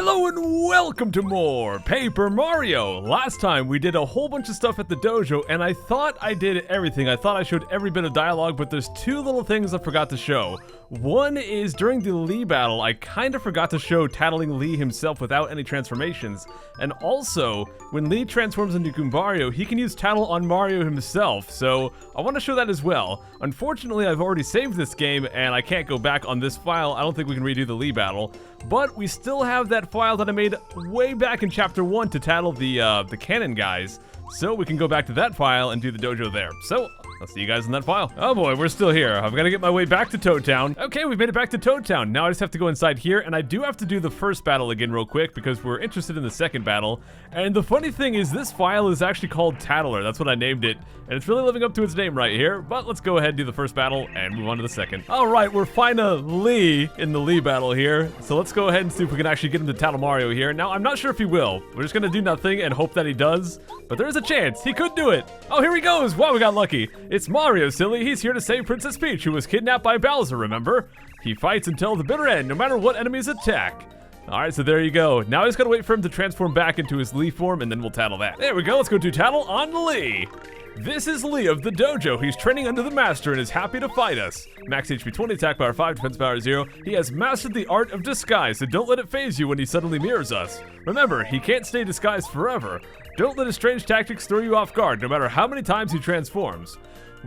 Hello and welcome to more Paper Mario! Last time we did a whole bunch of stuff at the dojo and I thought I did everything. I thought I showed every bit of dialogue, but there's two little things I forgot to show. One is during the Lee battle, I kind of forgot to show Tattling Lee himself without any transformations. And also, when Lee transforms into Goombario, he can use Tattle on Mario himself, so I want to show that as well. Unfortunately, I've already saved this game and I can't go back on this file. I don't think we can redo the Lee battle. But we still have that file that I made way back in Chapter 1 to tattle the cannon guys. So we can go back to that file and do the dojo there. So, I'll see you guys in that file. Oh boy, we're still here. I've got to get my way back to Toad Town. Okay, we've made it back to Toad Town. Now I just have to go inside here, and I do have to do the first battle again real quick because we're interested in the second battle. And the funny thing is this file is actually called Tattler. That's what I named it. And it's really living up to its name right here. But let's go ahead and do the first battle and move on to the second. All right, we're finally in the Lee battle here. So let's go ahead and see if we can actually get him to tattle Mario here. Now, I'm not sure if he will. We're just going to do nothing and hope that he does. But there is a chance. He could do it. Oh, here he goes. Wow, we got lucky. It's Mario, silly. He's here to save Princess Peach, who was kidnapped by Bowser, remember? He fights until the bitter end, no matter what enemies attack. Alright, so there you go. Now I just gotta wait for him to transform back into his Lee form, and then we'll tattle that. There we go. Let's go do tattle on Lee. This is Lee of the dojo. He's training under the master and is happy to fight us. Max HP 20, attack power 5, defense power 0. He has mastered the art of disguise, so don't let it phase you when he suddenly mirrors us. Remember, he can't stay disguised forever. Don't let his strange tactics throw you off guard, no matter how many times he transforms.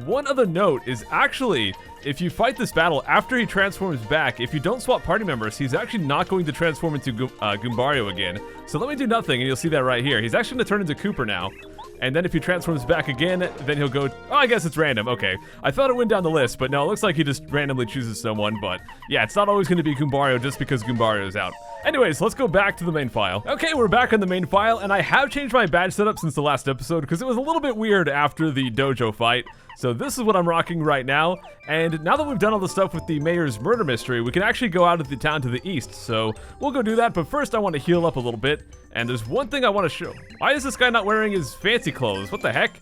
One other note is actually, if you fight this battle after he transforms back, if you don't swap party members, he's actually not going to transform into Goombario again. So let me do nothing and you'll see that right here. He's actually going to turn into Cooper now. And then if he transforms back again, then he'll go, oh, I guess it's random. Okay, I thought it went down the list, but no, it looks like he just randomly chooses someone. But yeah, it's not always going to be Goombario just because Goombario is out. Anyways, let's go back to the main file. Okay, we're back on the main file, and I have changed my badge setup since the last episode because it was a little bit weird after the dojo fight. So this is what I'm rocking right now, and now that we've done all the stuff with the mayor's murder mystery, we can actually go out of the town to the east, so we'll go do that, but first I want to heal up a little bit, and there's one thing I want to show. Why is this guy not wearing his fancy clothes? What the heck?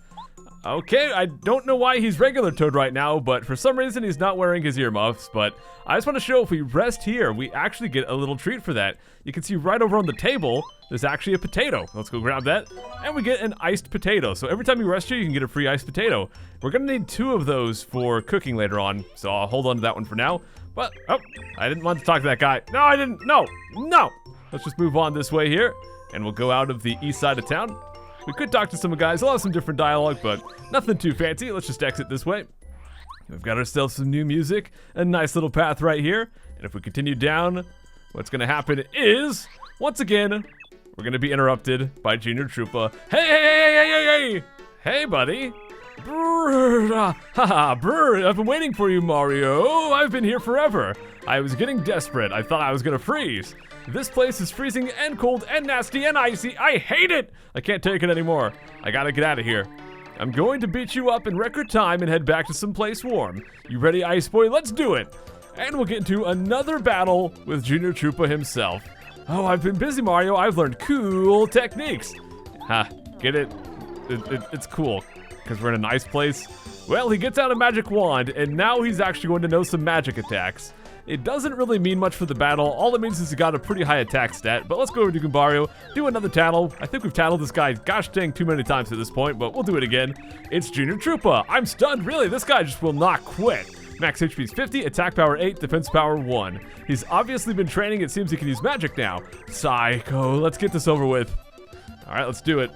Okay, I don't know why he's regular Toad right now, but for some reason he's not wearing his earmuffs, but I just want to show if we rest here, we actually get a little treat for that. You can see right over on the table, there's actually a potato. Let's go grab that, and we get an iced potato. So every time you rest here, you can get a free iced potato. We're gonna need 2 of those for cooking later on, so I'll hold on to that one for now. But, oh, I didn't want to talk to that guy. No, I didn't, no. Let's just move on this way here, and we'll go out of the east side of town. We could talk to some guys. I'll have some different dialogue, but nothing too fancy. Let's just exit this way. We've got ourselves some new music, a nice little path right here. And if we continue down, what's going to happen is, once again, we're going to be interrupted by Junior Troopa. Hey! Hey, buddy. Brrr, haha, brrr, I've been waiting for you, Mario. I've been here forever. I was getting desperate. I thought I was going to freeze. This place is freezing and cold and nasty and icy. I hate it! I can't take it anymore. I gotta get out of here. I'm going to beat you up in record time and head back to someplace warm. You ready, Ice Boy? Let's do it! And we'll get into another battle with Junior Troopa himself. Oh, I've been busy, Mario. I've learned cool techniques. Ha, get it? It's cool, because we're in a nice place. Well, he gets out a magic wand, and now he's actually going to know some magic attacks. It doesn't really mean much for the battle. All it means is he got a pretty high attack stat. But let's go over to Goombario, do another tattle. I think we've tattled this guy gosh dang too many times at this point, but we'll do it again. It's Junior Troopa. I'm stunned, really. This guy just will not quit. Max HP is 50, attack power 8, defense power 1. He's obviously been training. It seems he can use magic now. Psycho, let's get this over with. All right, let's do it.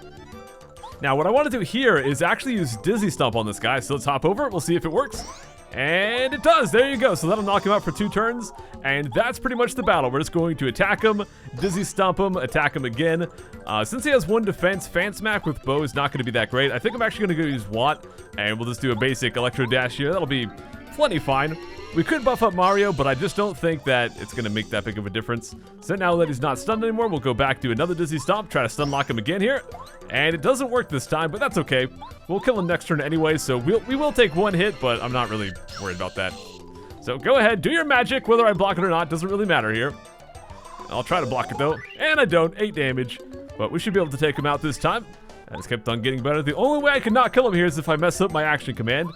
Now, what I want to do here is actually use Dizzy Stomp on this guy. So let's hop over. We'll see if it works. And it does, there you go. So that'll knock him out for 2 turns, and that's pretty much the battle. We're just going to attack him, Dizzy Stomp him, attack him again. Since he has 1 defense, Fan Smack with bow is not going to be that great. I think I'm actually going to go use Watt, and we'll just do a basic Electro Dash here. That'll be plenty fine. We could buff up Mario, but I just don't think that it's going to make that big of a difference. So now that he's not stunned anymore, we'll go back to another Dizzy Stomp, try to stun lock him again here. And it doesn't work this time, but that's okay. We'll kill him next turn anyway, so we will take 1 hit, but I'm not really worried about that. So go ahead, do your magic. Whether I block it or not doesn't really matter here. I'll try to block it though, and I don't. 8 damage, but we should be able to take him out this time. I just kept on getting better. The only way I can not kill him here is if I mess up my action command.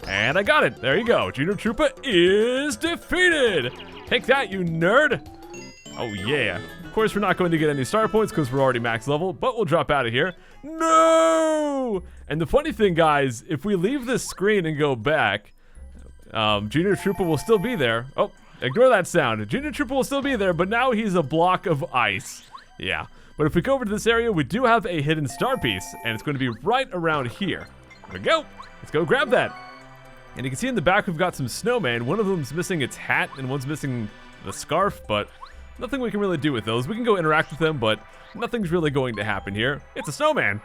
And I got it. There you go. Junior Troopa is defeated. Take that, you nerd. Oh, yeah. Of course, we're not going to get any star points because we're already max level, but we'll drop out of here. No! And the funny thing, guys, if we leave this screen and go back, Junior Troopa will still be there. Oh, ignore that sound. Junior Troopa will still be there, but now he's a block of ice. Yeah. But if we go over to this area, we do have a hidden star piece, and it's going to be right around here. There we go. Let's go grab that. And you can see in the back we've got some snowmen. One of them's missing its hat, and one's missing the scarf, but nothing we can really do with those. We can go interact with them, but nothing's really going to happen here. It's a snowman.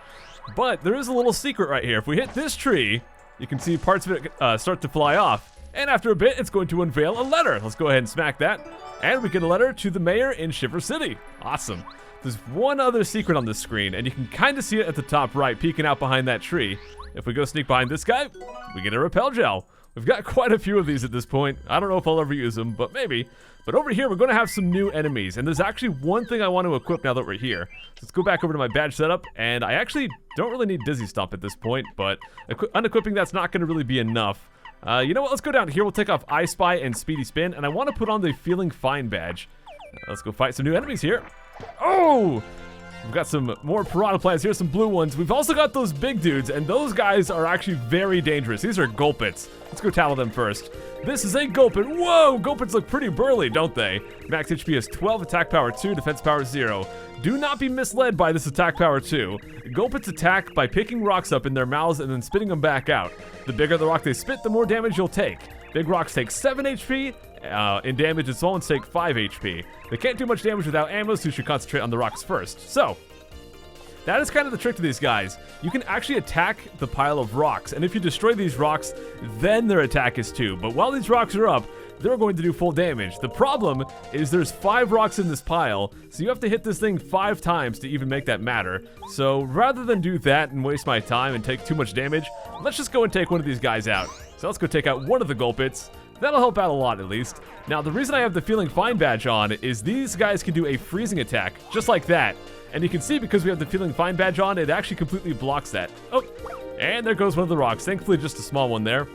But there is a little secret right here. If we hit this tree, you can see parts of it start to fly off. And after a bit, it's going to unveil a letter. Let's go ahead and smack that. And we get a letter to the mayor in Shiver City. Awesome. There's one other secret on this screen, and you can kind of see it at the top right, peeking out behind that tree. If we go sneak behind this guy, we get a repel gel. We've got quite a few of these at this point. I don't know if I'll ever use them, but maybe. But over here, we're going to have some new enemies, and there's actually one thing I want to equip now that we're here. So let's go back over to my badge setup, and I actually don't really need Dizzy Stomp at this point, but unequipping that's not going to really be enough. You know what? Let's go down here. We'll take off I Spy and Speedy Spin, and I want to put on the Feeling Fine badge. Let's go fight some new enemies here. Oh! We've got some more piranha plants here, some blue ones. We've also got those big dudes, and those guys are actually very dangerous. These are Gulpits. Let's go tattle them first. This is a Gulpit. Whoa! Gulpits look pretty burly, don't they? Max HP is 12, attack power 2, defense power 0. Do not be misled by this attack power 2. Gulpits attack by picking rocks up in their mouths and then spitting them back out. The bigger the rock they spit, the more damage you'll take. Big rocks take 7 HP in damage, and small ones take 5 HP. They can't do much damage without ammo, so you should concentrate on the rocks first. So, that is kind of the trick to these guys. You can actually attack the pile of rocks, and if you destroy these rocks, then their attack is 2. But while these rocks are up, they're going to do full damage. The problem is there's 5 rocks in this pile, so you have to hit this thing 5 times to even make that matter. So rather than do that and waste my time and take too much damage, let's just go and take one of these guys out. So let's go take out one of the Gulpits. That'll help out a lot, at least. Now, the reason I have the Feeling Fine badge on is these guys can do a freezing attack, just like that. And you can see because we have the Feeling Fine badge on, it actually completely blocks that. Oh, and there goes one of the rocks. Thankfully, just a small one there.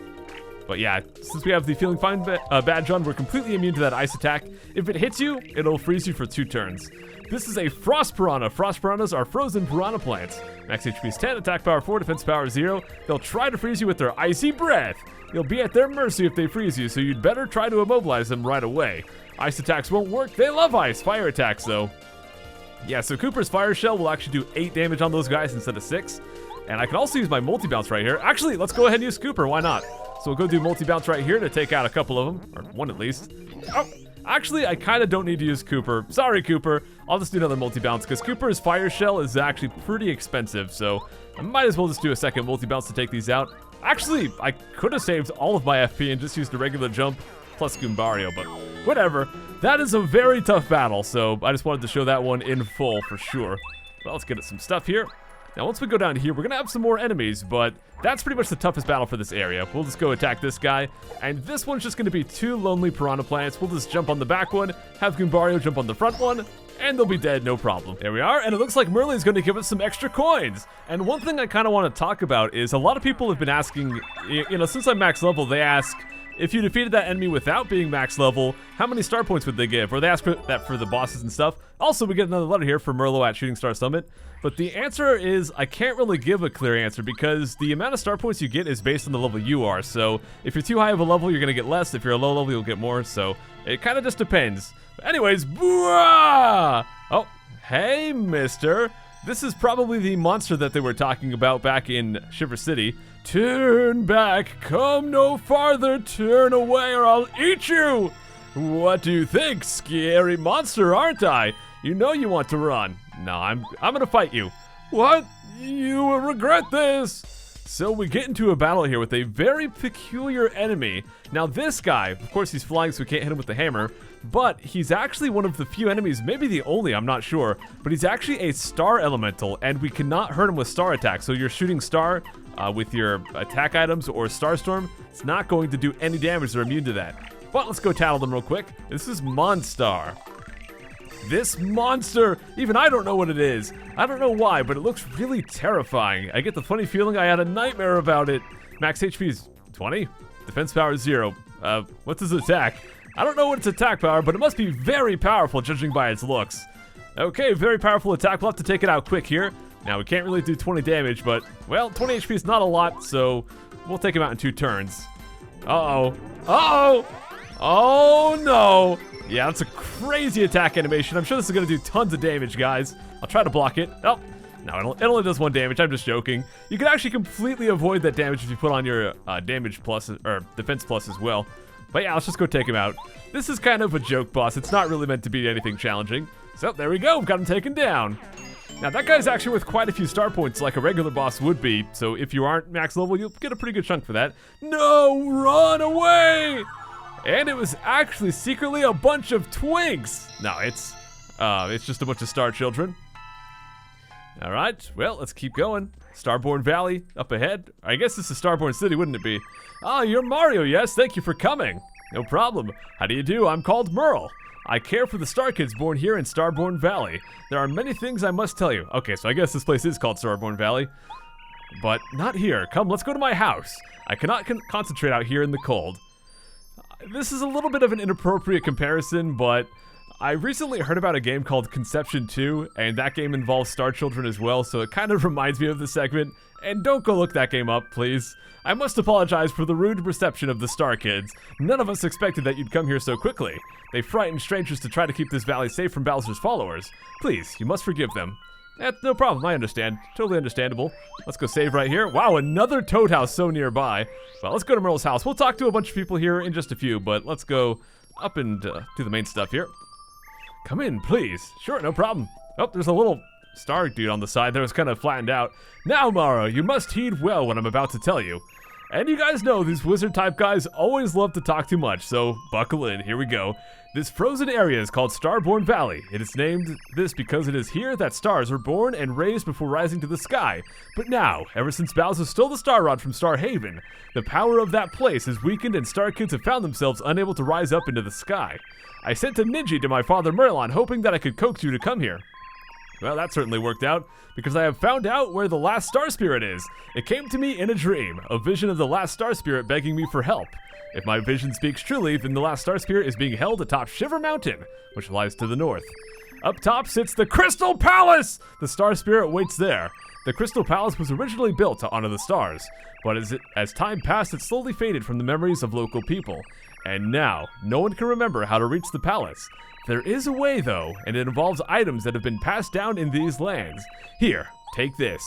But yeah, since we have the Feeling Fine badge on, we're completely immune to that ice attack. If it hits you, it'll freeze you for 2 turns. This is a Frost Piranha. Frost Piranhas are frozen piranha plants. Max HP is 10, attack power 4, defense power 0. They'll try to freeze you with their icy breath. You'll be at their mercy if they freeze you, so you'd better try to immobilize them right away. Ice attacks won't work. They love ice. Fire attacks, though. Yeah, so Cooper's Fire Shell will actually do 8 damage on those guys instead of 6. And I can also use my multi-bounce right here. Actually, let's go ahead and use Cooper. Why not? So we'll go do multi-bounce right here to take out a couple of them. Or one at least. Oh, actually, I kind of don't need to use Cooper. Sorry, Cooper. I'll just do another multi-bounce because Cooper's Fire Shell is actually pretty expensive. So I might as well just do a second multi-bounce to take these out. Actually, I could have saved all of my FP and just used a regular jump plus Goombario, but whatever. That is a very tough battle, so I just wanted to show that one in full for sure. Well, let's get at some stuff here. Now, once we go down here, we're going to have some more enemies, but that's pretty much the toughest battle for this area. We'll just go attack this guy, and this one's just going to be 2 lonely piranha plants. We'll just jump on the back one, have Goombario jump on the front one, and they'll be dead, no problem. There we are, and it looks like Merlin's going to give us some extra coins. And one thing I kind of want to talk about is a lot of people have been asking, you know, since I'm max level, they ask, if you defeated that enemy without being max level, how many star points would they give? Or they ask for that for the bosses and stuff. Also, we get another letter here from Merlo at Shooting Star Summit. But the answer is, I can't really give a clear answer because the amount of star points you get is based on the level you are. So if you're too high of a level, you're going to get less. If you're a low level, you'll get more. So it kind of just depends. But anyways, booah! Oh, hey, mister. This is probably the monster that they were talking about back in Shiver City. Turn back, come no farther, turn away or I'll eat you! What do you think? Scary monster, aren't I? You know you want to run. No, I'm gonna fight you. What? You will regret this! So we get into a battle here with a very peculiar enemy. Now this guy, of course he's flying so we can't hit him with the hammer, but he's actually one of the few enemies, maybe the only, I'm not sure, but he's actually a star elemental and we cannot hurt him with star attacks. So you're shooting star with your attack items or Starstorm, it's not going to do any damage, they're immune to that. But let's go tattle them real quick. This is Monstar. This monster, even I don't know what it is. I don't know why, but it looks really terrifying. I get the funny feeling I had a nightmare about it. Max HP is 20, defense power is 0. What's his attack? I don't know what its attack power, but it must be very powerful judging by its looks. Okay, very powerful attack. We'll have to take it out quick here. Now, we can't really do 20 damage, but, well, 20 HP is not a lot, so we'll take him out in 2 turns. Uh-oh. Uh-oh! Oh, no! Yeah, that's a crazy attack animation. I'm sure this is going to do tons of damage, guys. I'll try to block it. Oh, no, it only does 1 damage. I'm just joking. You can actually completely avoid that damage if you put on your damage plus, or defense plus as well. But yeah, let's just go take him out. This is kind of a joke boss. It's not really meant to be anything challenging. So, there we go. We've got him taken down. Now, that guy's actually worth quite a few star points like a regular boss would be. So, if you aren't max level, you'll get a pretty good chunk for that. No, run away! And it was actually secretly a bunch of twinks. No, it's just a bunch of star children. All right, well, let's keep going. Starborn Valley up ahead. I guess this is Starborn City, wouldn't it be? Ah, you're Mario, yes, thank you for coming. No problem. How do you do? I'm called Merle. I care for the star kids born here in Starborn Valley. There are many things I must tell you. Okay, so I guess this place is called Starborn Valley. But not here. Come, let's go to my house. I cannot concentrate out here in the cold. This is a little bit of an inappropriate comparison, but I recently heard about a game called Conception 2, and that game involves star children as well, so it kind of reminds me of this segment. And don't go look that game up, please. I must apologize for the rude reception of the Star Kids. None of us expected that you'd come here so quickly. They frightened strangers to try to keep this valley safe from Bowser's followers. Please, you must forgive them. That's no problem, I understand. Totally understandable. Let's go save right here. Wow, another Toad house so nearby. Well, let's go to Merle's house. We'll talk to a bunch of people here in just a few, but let's go up and do the main stuff here. Come in, please. Sure, no problem. Oh, there's a little star dude on the side there was kind of flattened out. Now, Mario, you must heed well what I'm about to tell you. And you guys know these wizard-type guys always love to talk too much, so buckle in. Here we go. This frozen area is called Starborn Valley. It is named this because it is here that stars were born and raised before rising to the sky. But now, ever since Bowser stole the Star Rod from Star Haven, the power of that place has weakened and Star Kids have found themselves unable to rise up into the sky. I sent a Ninja to my father Merlon, hoping that I could coax you to come here. Well, that certainly worked out, because I have found out where the last Star Spirit is. It came to me in a dream, a vision of the last Star Spirit begging me for help. If my vision speaks truly, then the last Star Spirit is being held atop Shiver Mountain, which lies to the north. Up top sits the Crystal Palace! The Star Spirit waits there. The Crystal Palace was originally built to honor the stars, but as time passed, it slowly faded from the memories of local people. And now, no one can remember how to reach the palace. There is a way, though, and it involves items that have been passed down in these lands. Here, take this.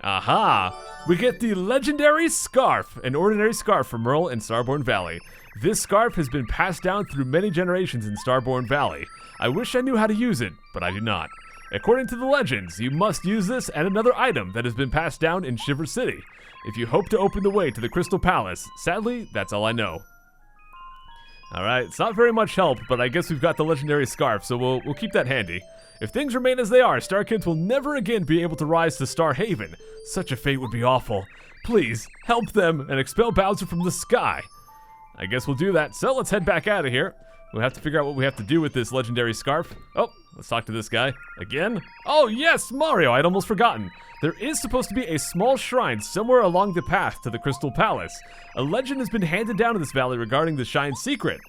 Aha! We get the legendary scarf, an ordinary scarf from Merle in Starborn Valley. This scarf has been passed down through many generations in Starborn Valley. I wish I knew how to use it, but I do not. According to the legends, you must use this and another item that has been passed down in Shiver City, if you hope to open the way to the Crystal Palace. Sadly, that's all I know. Alright, it's not very much help, but I guess we've got the legendary scarf, so we'll keep that handy. If things remain as they are, Star Kids will never again be able to rise to Star Haven. Such a fate would be awful. Please, help them and expel Bowser from the sky. I guess we'll do that, so let's head back out of here. We'll have to figure out what we have to do with this legendary scarf. Oh, let's talk to this guy. Again? Oh yes, Mario, I'd almost forgotten. There is supposed to be a small shrine somewhere along the path to the Crystal Palace. A legend has been handed down in this valley regarding the shrine's secret.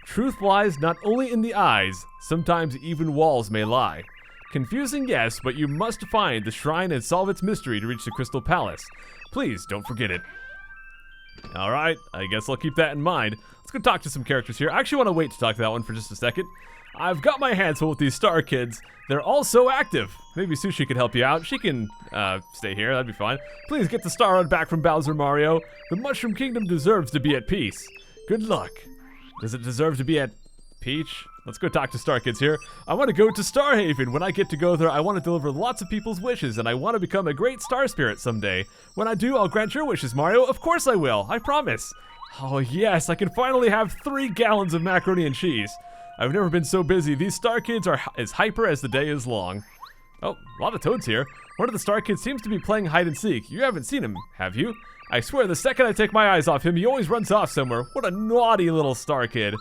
Truth lies not only in the eyes, sometimes even walls may lie. Confusing, yes, but you must find the shrine and solve its mystery to reach the Crystal Palace. Please, don't forget it. Alright, I guess I'll keep that in mind. Let's go talk to some characters here. I actually want to wait to talk to that one for just a second. I've got my hands full with these Star Kids. They're all so active. Maybe Sushi could help you out. She can stay here, that'd be fine. Please get the Star Rod back from Bowser, Mario. The Mushroom Kingdom deserves to be at peace. Good luck. Does it deserve to be at Peach? Let's go talk to Star Kids here. I want to go to Star Haven. When I get to go there, I want to deliver lots of people's wishes, and I want to become a great Star Spirit someday. When I do, I'll grant your wishes, Mario. Of course I will. I promise. Oh yes, I can finally have 3 gallons of macaroni and cheese. I've never been so busy. These Star Kids are as hyper as the day is long. Oh, a lot of Toads here. One of the Star Kids seems to be playing hide and seek. You haven't seen him, have you? I swear, the second I take my eyes off him, he always runs off somewhere. What a naughty little Star Kid.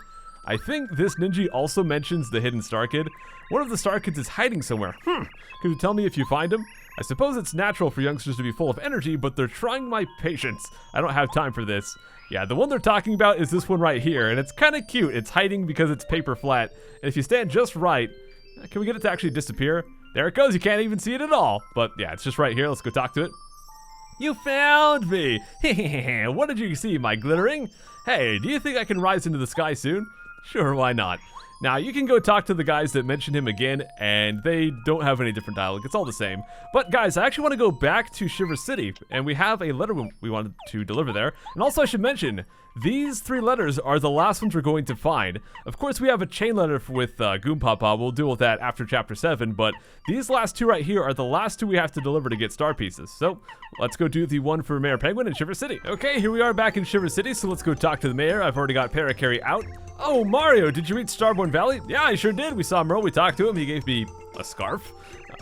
I think this ninja also mentions the hidden Star Kid. One of the Star Kids is hiding somewhere. Could you tell me if you find him? I suppose it's natural for youngsters to be full of energy, but they're trying my patience. I don't have time for this. Yeah, the one they're talking about is this one right here, and it's kind of cute. It's hiding because it's paper flat, and if you stand just right, Can we get it to actually disappear? There it goes. You can't even see it at all. But yeah, it's just right here. Let's go talk to it. You found me! What did you see, my glittering? Hey, do you think I can rise into the sky soon? Sure, why not? Now, you can go talk to the guys that mentioned him again, and they don't have any different dialogue. It's all the same. But guys, I actually want to go back to Shiver City, and we have a letter we wanted to deliver there. And also, I should mention, these 3 letters are the last ones we're going to find. Of course, we have a chain letter with Goompapa. We'll deal with that after Chapter 7, but these last 2 right here are the last 2 we have to deliver to get star pieces. So, let's go do the one for Mayor Penguin in Shiver City. Okay, here we are back in Shiver City, so let's go talk to the mayor. I've already got Parakarry out. Oh, Mario, did you reach Starborn Valley? Yeah, I sure did. We saw Merle, we talked to him, he gave me a scarf.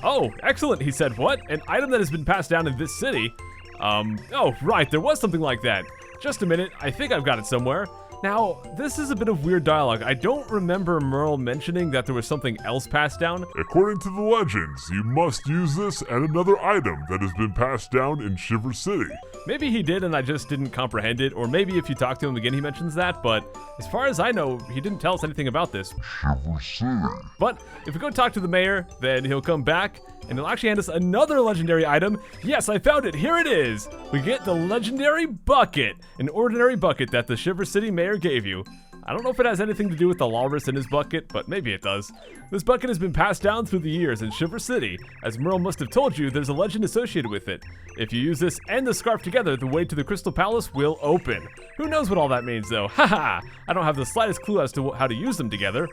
Oh, excellent, he said. What? An item that has been passed down in this city? Oh, right, there was something like that. Just a minute, I think I've got it somewhere. Now, this is a bit of weird dialogue. I don't remember Merle mentioning that there was something else passed down. According to the legends, you must use this and another item that has been passed down in Shiver City. Maybe he did and I just didn't comprehend it, or maybe if you talk to him again he mentions that, but as far as I know, he didn't tell us anything about this. Shiver City. But if we go talk to the mayor, then he'll come back and he'll actually hand us another legendary item. Yes, I found it, here it is. We get the legendary bucket, an ordinary bucket that the Shiver City mayor gave you. I don't know if it has anything to do with the walrus in his bucket, but maybe it does. This bucket has been passed down through the years in Shiver City. As Merle must have told you, there's a legend associated with it. If you use this and the scarf together, the way to the Crystal Palace will open. Who knows what all that means though? Haha! I don't have the slightest clue as to how to use them together.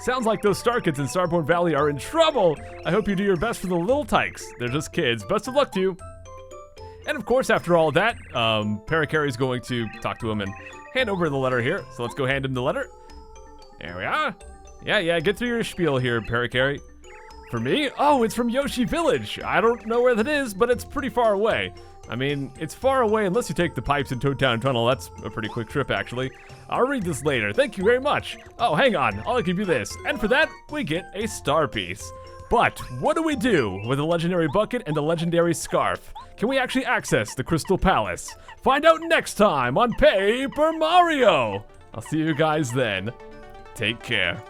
Sounds like those star kids in Starborn Valley are in trouble! I hope you do your best for the little tykes. They're just kids. Best of luck to you! And of course, after all that, Parakarry's going to talk to him and hand over the letter here. So let's go hand him the letter. There we are. Yeah, get through your spiel here, Parakarry. For me? Oh, it's from Yoshi Village. I don't know where that is, but it's pretty far away. I mean, it's far away unless you take the pipes in Toad Town Tunnel. That's a pretty quick trip, actually. I'll read this later. Thank you very much. Oh, hang on. I'll give you this. And for that, we get a star piece. But what do we do with a legendary bucket and a legendary scarf? Can we actually access the Crystal Palace? Find out next time on Paper Mario! I'll see you guys then. Take care.